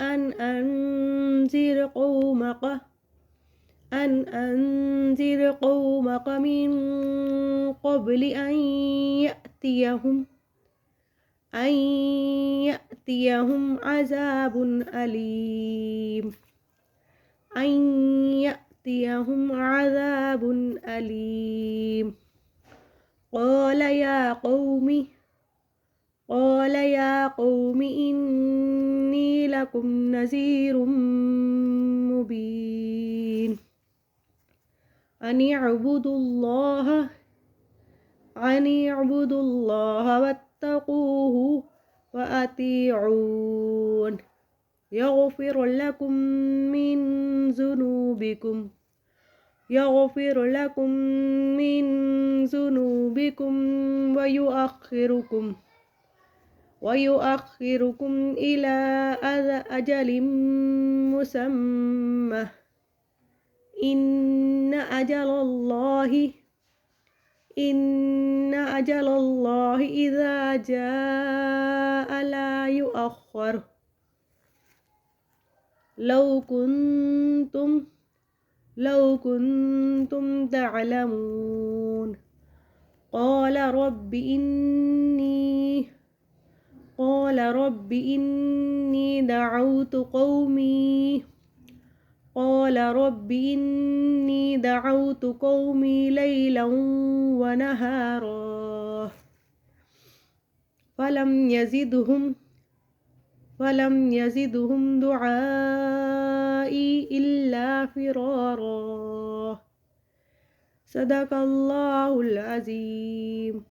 أن أنذر قومك من قبل أن يأتيهم عذاب أليم. قال يا قوم إني لكم نذير مبين. أن اعبدوا الله واتقوه وأطيعون. يغفر لكم من ذنوبكم ويؤخركم إلى أجل مسمى. إن أجل الله إذا جاء لا يؤخر. لو كنتم تعلمون. قال رب إني دعوت قومي ليلا ونهارا فلم يزدهم دعائي إلا فرارا. صدق الله العظيم.